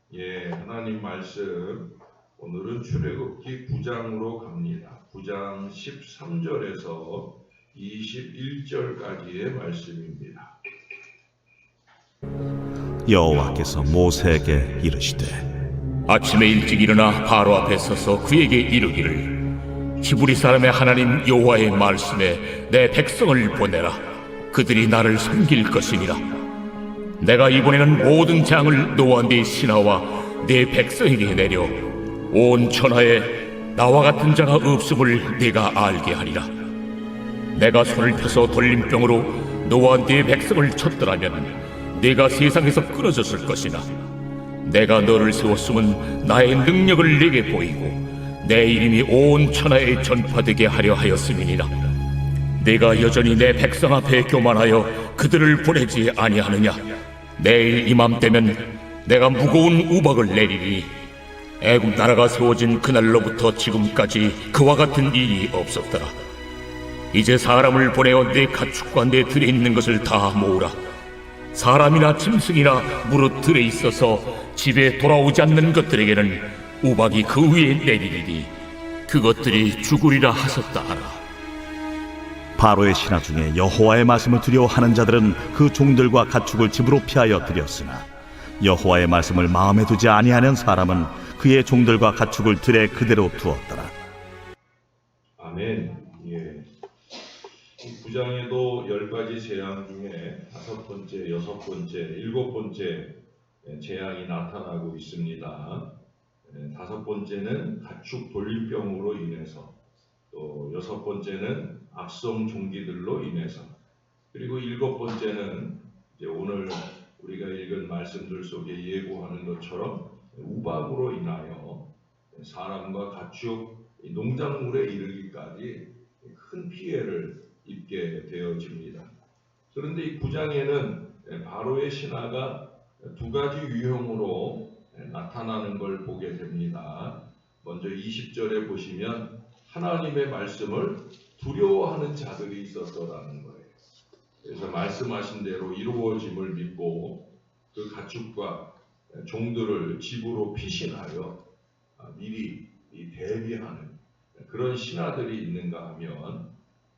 하나님 말씀 오늘은 출애굽기 9장으로 갑니다. 9장 13절에서 21절까지의 말씀입니다. 여호와께서 모세에게 이르시되 아침에 일찍 일어나 바로 앞에 서서 그에게 이르기를 히브리 사람의 하나님 여호와의 말씀에 내 백성을 보내라. 그들이 나를 섬길 것이니라. 내가 이번에는 모든 재앙을 노아 네 신하와 네 백성에게 내려 온 천하에 나와 같은 자가 없음을 네가 알게 하리라. 내가 손을 펴서 돌림병으로 노아 네 백성을 쳤더라면 네가 세상에서 끊어졌을 것이나 내가 너를 세웠음은 나의 능력을 네게 보이고 내 이름이 온 천하에 전파되게 하려 하였음이니라. 네가 여전히 내 백성 앞에 교만하여 그들을 보내지 아니하느냐. 내일 이맘때면 내가 무거운 우박을 내리리니 애굽 나라가 세워진 그날로부터 지금까지 그와 같은 일이 없었더라. 이제 사람을 보내어 내 가축과 내 들에 있는 것을 다 모으라. 사람이나 짐승이나 무릇 들에 있어서 집에 돌아오지 않는 것들에게는 우박이 그 위에 내리리니 그것들이 죽으리라 하셨다 하라. 바로의 신하 중에 여호와의 말씀을 두려워하는 자들은 그 종들과 가축을 집으로 피하여 들였으나 여호와의 말씀을 마음에 두지 아니하는 사람은 그의 종들과 가축을 들에 그대로 두었더라. 아멘. 이 9장에도 10가지 재앙 중에 5번째, 6번째, 7번째 재앙이 나타나고 있습니다. 5번째는 가축 돌림병으로 인해서, 또 6번째는 악성 종기들로 인해서, 그리고 7번째는 이제 오늘 우리가 읽은 말씀들 속에 예고하는 것처럼 우박으로 인하여 사람과 가축, 농작물에 이르기까지 큰 피해를 입게 되어집니다. 그런데 이 9장에는 바로의 신하가 2가지 유형으로 나타나는 걸 보게 됩니다. 먼저 20절에 보시면 하나님의 말씀을 두려워하는 자들이 있었더라는 거예요. 그래서 말씀하신 대로 이루어짐을 믿고 그 가축과 종들을 집으로 피신하여 미리 대비하는 그런 신하들이 있는가 하면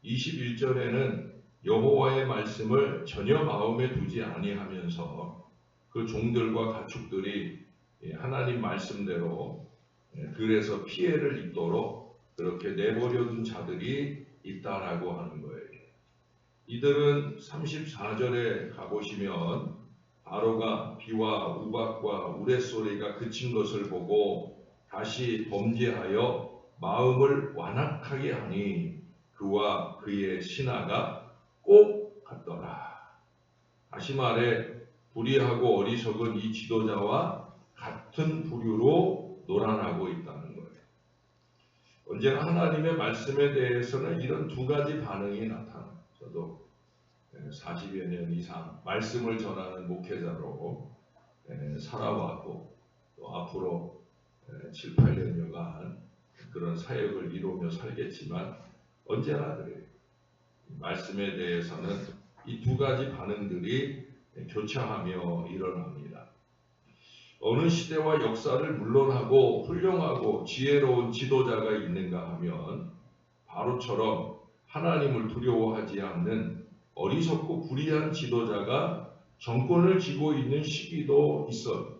21절에는 여호와의 말씀을 전혀 마음에 두지 아니하면서 그 종들과 가축들이 하나님 말씀대로 들에서 피해를 입도록 그렇게 내버려둔 자들이 있다라고 하는 거예요. 이들은 34절에 가보시면 바로가 비와 우박과 우레소리가 그친 것을 보고 다시 범죄하여 마음을 완악하게 하니 그와 그의 신하가 꼭 같더라. 다시 말해 불의하고 어리석은 이 지도자와 같은 부류로 놀아나고 있다는 거예요. 언제나 하나님의 말씀에 대해서는 이런 2가지 반응이 나타나요. 저도 40여 년 이상 말씀을 전하는 목회자로 살아왔고 또 앞으로 7, 8년여간 그런 사역을 이루며 살겠지만 언제나 그래요. 말씀에 대해서는 이 2가지 반응들이 교차하며 일어납니다. 어느 시대와 역사를 물론하고 훌륭하고 지혜로운 지도자가 있는가 하면 바로처럼 하나님을 두려워하지 않는 어리석고 불의한 지도자가 정권을 쥐고 있는 시기도 있어요.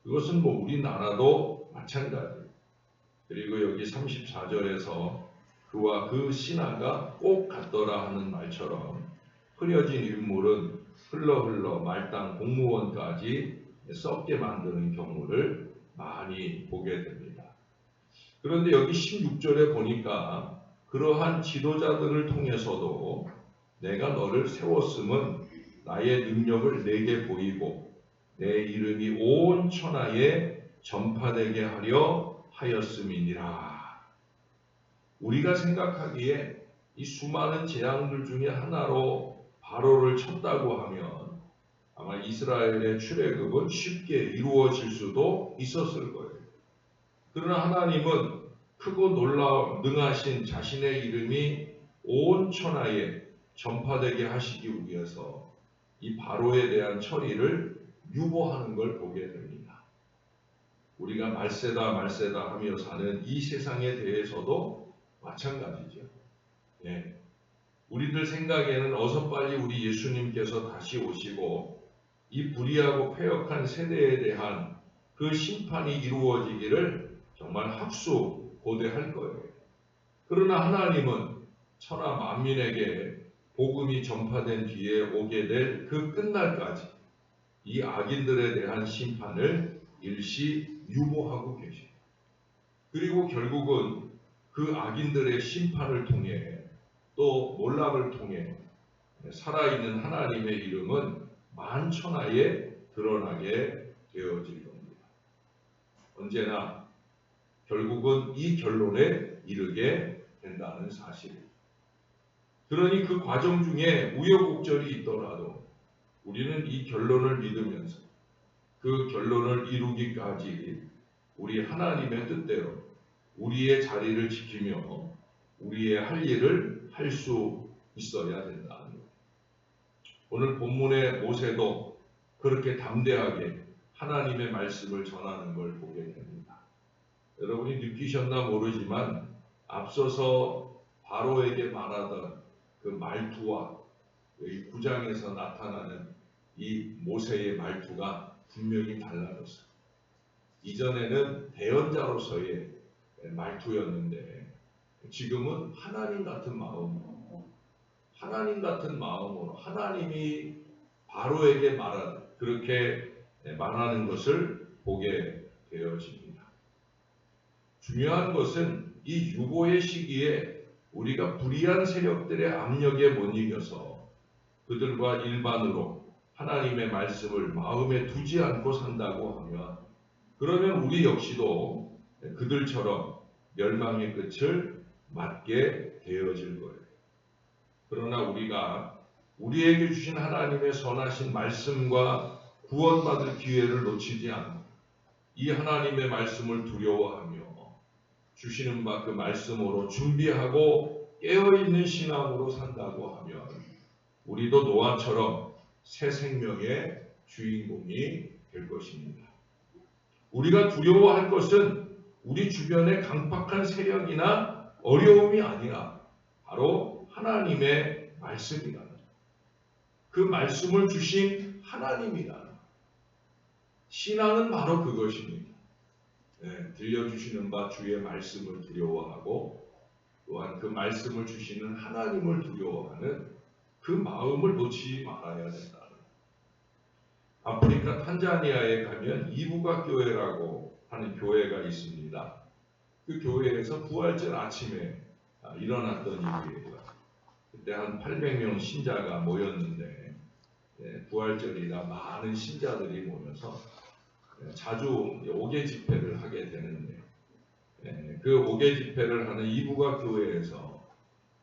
그것은 우리나라도 마찬가지예요. 그리고 여기 34절에서 그와 그 신하가 꼭 같더라 하는 말처럼 흐려진 인물은 흘러 말단 공무원까지 썩게 만드는 경우를 많이 보게 됩니다. 그런데 여기 16절에 보니까 그러한 지도자들을 통해서도 내가 너를 세웠음은 나의 능력을 내게 보이고 내 이름이 온 천하에 전파되게 하려 하였음이니라. 우리가 생각하기에 이 수많은 재앙들 중에 하나로 바로를 쳤다고 하면 아마 이스라엘의 출애굽은 쉽게 이루어질 수도 있었을 거예요. 그러나 하나님은 크고 능하신 자신의 이름이 온 천하에 전파되게 하시기 위해서 이 바로에 대한 처리를 유보하는 걸 보게 됩니다. 우리가 말세다 말세다 하며 사는 이 세상에 대해서도 마찬가지죠. 예. 우리들 생각에는 어서 빨리 우리 예수님께서 다시 오시고 이 불의하고 패역한 세대에 대한 그 심판이 이루어지기를 정말 학수고대할 거예요. 그러나 하나님은 천하 만민에게 복음이 전파된 뒤에 오게 될 그 끝날까지 이 악인들에 대한 심판을 일시 유보하고 계십니다. 그리고 결국은 그 악인들의 심판을 통해 또 몰락을 통해 살아있는 하나님의 이름은 만천하에 드러나게 되어질 겁니다. 언제나 결국은 이 결론에 이르게 된다는 사실입니다. 그러니 그 과정 중에 우여곡절이 있더라도 우리는 이 결론을 믿으면서 그 결론을 이루기까지 우리 하나님의 뜻대로 우리의 자리를 지키며 우리의 할 일을 할 수 있어야 된다. 오늘 본문의 모세도 그렇게 담대하게 하나님의 말씀을 전하는 걸 보게 됩니다. 여러분이 느끼셨나 모르지만 앞서서 바로에게 말하던 그 말투와 이 9장에서 나타나는 이 모세의 말투가 분명히 달라졌어요. 이전에는 대언자로서의 말투였는데 지금은 하나님 같은 마음으로 하나님이 바로에게 그렇게 말하는 것을 보게 되어집니다. 중요한 것은 이 유보의 시기에 우리가 불의한 세력들의 압력에 못 이겨서 그들과 일반으로 하나님의 말씀을 마음에 두지 않고 산다고 하면 그러면 우리 역시도 그들처럼 멸망의 끝을 맞게 되어질 거예요. 그러나 우리가 우리에게 주신 하나님의 선하신 말씀과 구원받을 기회를 놓치지 않고 이 하나님의 말씀을 두려워하며 주시는 바 그 말씀으로 준비하고 깨어있는 신앙으로 산다고 하면 우리도 노아처럼 새 생명의 주인공이 될 것입니다. 우리가 두려워할 것은 우리 주변의 강팍한 세력이나 어려움이 아니라 바로 하나님의 말씀이다. 그 말씀을 주신 하나님이다. 신앙은 바로 그것입니다. 들려주시는 바 주의 말씀을 두려워하고 또한 그 말씀을 주시는 하나님을 두려워하는 그 마음을 놓치지 말아야 된다. 아프리카 탄자니아에 가면 이부각 교회라고 하는 교회가 있습니다. 그 교회에서 부활절 아침에 일어났던 일이에요. 그때 한 800명 신자가 모였는데 부활절이라 많은 신자들이 모여서 자주 5개 집회를 하게 되는데 그 5개 집회를 하는 이부각 교회에서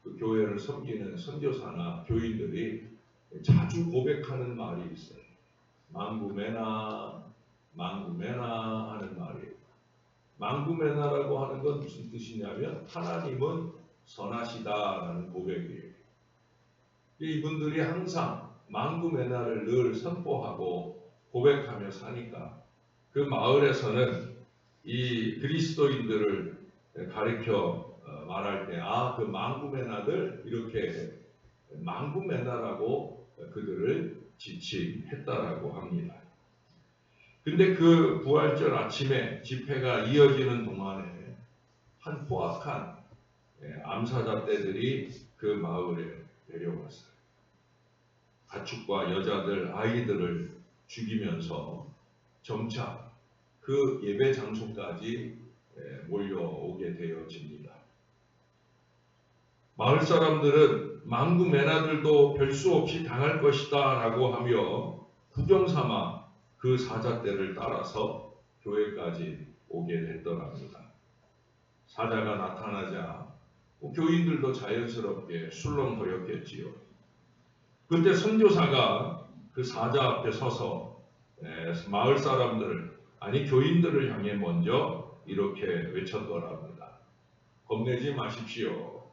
그 교회를 섬기는 선교사나 교인들이 자주 고백하는 말이 있어요. 망구메나 하는 말이에요. 망구메나라고 하는 건 무슨 뜻이냐면 하나님은 선하시다라는 고백이에요. 이분들이 항상 망구메나를 늘 선포하고 고백하며 사니까 그 마을에서는 이 그리스도인들을 가리켜 말할 때 그 망구메나들 이렇게 망구메나라고 그들을 지칭했다라고 합니다. 근데 그 부활절 아침에 집회가 이어지는 동안에 한 포악한 암사자 떼들이 그 마을에 내려왔어요. 가축과 여자들, 아이들을 죽이면서 점차 그 예배 장소까지 몰려오게 되어집니다. 마을 사람들은 망구메나들도 별 수 없이 당할 것이다 라고 하며 구경삼아 그 사자떼를 따라서 교회까지 오게 됐더랍니다. 사자가 나타나자 교인들도 자연스럽게 술렁거렸겠지요. 그때 선교사가 그 사자 앞에 서서 마을 사람들을 교인들을 향해 먼저 이렇게 외쳤더랍니다. 겁내지 마십시오.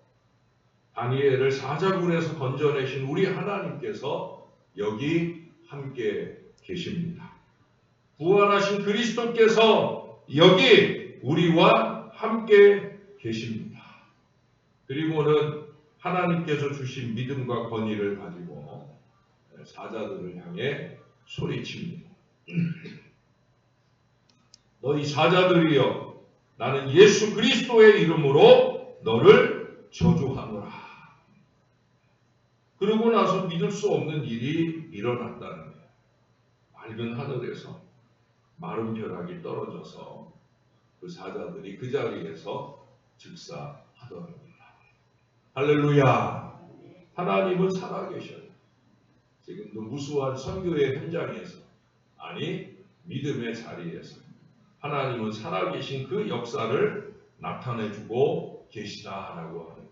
다니엘을 사자굴에서 건져내신 우리 하나님께서 여기 함께 계십니다. 부활하신 그리스도께서 여기 우리와 함께 계십니다. 그리고는 하나님께서 주신 믿음과 권위를 가지고 사자들을 향해 소리칩니다. 너희 사자들이여, 나는 예수 그리스도의 이름으로 너를 저주하노라. 그러고 나서 믿을 수 없는 일이 일어났다는 거예요. 맑은 하늘에서 마른 벼락이 떨어져서 그 사자들이 그 자리에서 즉사하더랍니다. 할렐루야! 하나님은 살아계셔요. 지금도 무수한 선교의 현장에서, 아니 믿음의 자리에서 하나님은 살아계신 그 역사를 나타내주고 계시다라고 하는.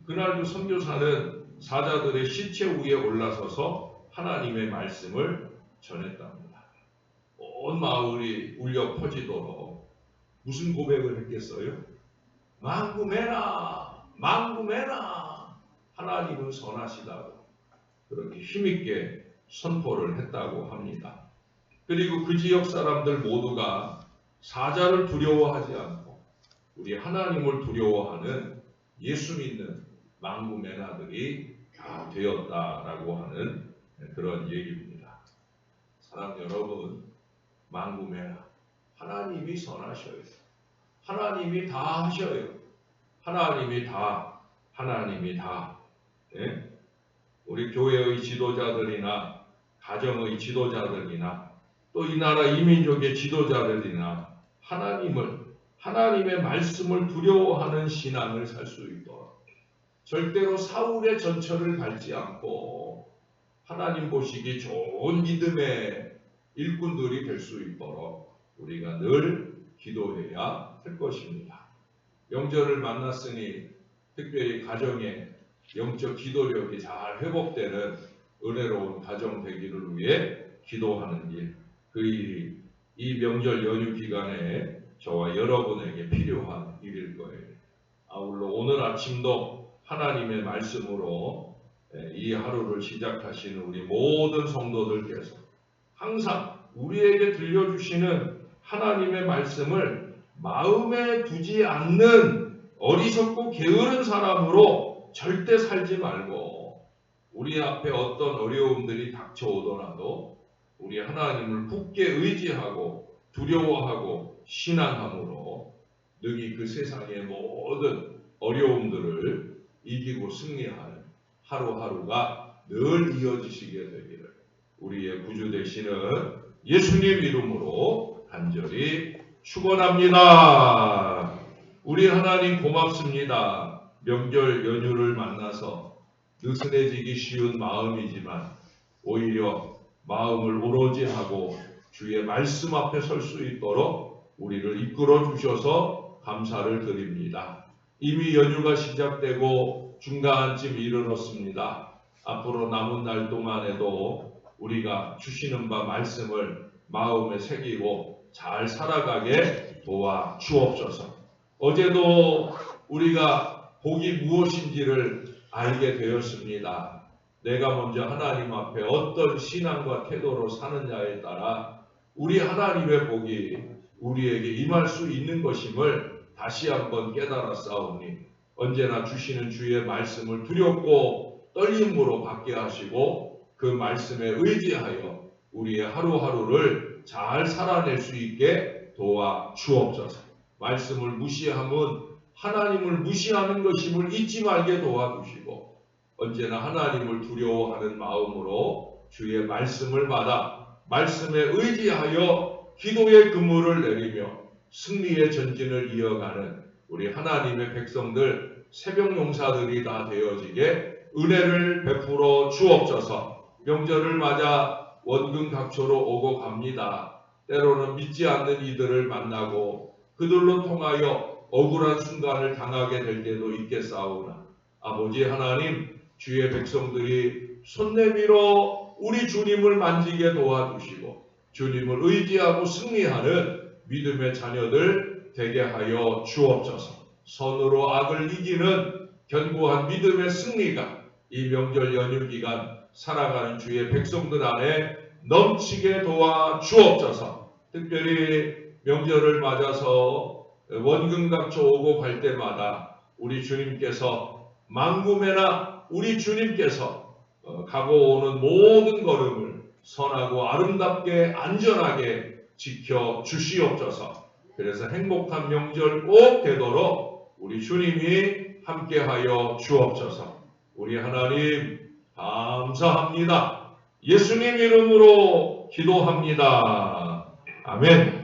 그날도 선교사는 사자들의 시체 위에 올라서서 하나님의 말씀을 전했답니다. 온 마을이 울려 퍼지도록 무슨 고백을 했겠어요? 망구메나, 망구메나, 하나님은 선하시다고 그렇게 힘있게 선포를 했다고 합니다. 그리고 그 지역 사람들 모두가 사자를 두려워하지 않고 우리 하나님을 두려워하는 예수 믿는 망구메나들이 다 되었다라고 하는 그런 얘기입니다. 사랑 여러분, 망구메나, 하나님이 선하셔요. 하나님이 다 하셔요. 하나님이 다. 예? 우리 교회의 지도자들이나 가정의 지도자들이나 또 이 나라 이민족의 지도자들이나 하나님의 말씀을 두려워하는 신앙을 살 수 있도록 절대로 사울의 전철을 밟지 않고 하나님 보시기 좋은 믿음의 일꾼들이 될 수 있도록 우리가 늘 기도해야 할 것입니다. 명절을 만났으니 특별히 가정에 영적 기도력이 잘 회복되는 은혜로운 가정 되기를 위해 기도하는 일, 그 일이 이 명절 연휴 기간에 저와 여러분에게 필요한 일일 거예요. 아울러 오늘 아침도 하나님의 말씀으로 이 하루를 시작하시는 우리 모든 성도들께서 항상 우리에게 들려주시는 하나님의 말씀을 마음에 두지 않는 어리석고 게으른 사람으로 절대 살지 말고 우리 앞에 어떤 어려움들이 닥쳐오더라도 우리 하나님을 굳게 의지하고 두려워하고 신앙함으로 능히 그 세상의 모든 어려움들을 이기고 승리하는 하루하루가 늘 이어지시게 되기를 우리의 구주 되시는 예수님 이름으로 간절히 축원합니다. 우리 하나님 고맙습니다. 명절 연휴를 만나서 느슨해지기 쉬운 마음이지만 오히려 마음을 오로지 하고 주의 말씀 앞에 설 수 있도록 우리를 이끌어 주셔서 감사를 드립니다. 이미 연휴가 시작되고 중간쯤 이르렀습니다. 앞으로 남은 날 동안에도 우리가 주시는 바 말씀을 마음에 새기고 잘 살아가게 도와 주옵소서. 어제도 우리가 복이 무엇인지를 알게 되었습니다. 내가 먼저 하나님 앞에 어떤 신앙과 태도로 사느냐에 따라 우리 하나님의 복이 우리에게 임할 수 있는 것임을 다시 한번 깨달았사오니 언제나 주시는 주의 말씀을 두렵고 떨림으로 받게 하시고 그 말씀에 의지하여 우리의 하루하루를 잘 살아낼 수 있게 도와 주옵소서. 말씀을 무시함은 하나님을 무시하는 것임을 잊지 말게 도와주시고 언제나 하나님을 두려워하는 마음으로 주의 말씀을 받아 말씀에 의지하여 기도의 그물을 내리며 승리의 전진을 이어가는 우리 하나님의 백성들 새벽 용사들이 다 되어지게 은혜를 베풀어 주옵소서. 명절을 맞아 원근 각처로 오고 갑니다. 때로는 믿지 않는 이들을 만나고 그들로 통하여 억울한 순간을 당하게 될 때도 있겠사오나 아버지 하나님, 주의 백성들이 손 내밀어 우리 주님을 만지게 도와주시고 주님을 의지하고 승리하는 믿음의 자녀들 되게 하여 주옵소서. 선으로 악을 이기는 견고한 믿음의 승리가 이 명절 연휴 기간 살아가는 주의 백성들 안에 넘치게 도와 주옵소서. 특별히 명절을 맞아서 원금각초 오고 갈 때마다 우리 주님께서 만구매나 우리 주님께서 가고 오는 모든 걸음을 선하고 아름답게 안전하게 지켜 주시옵소서. 그래서 행복한 명절 꼭 되도록 우리 주님이 함께하여 주옵소서. 우리 하나님 감사합니다. 예수님 이름으로 기도합니다. 아멘.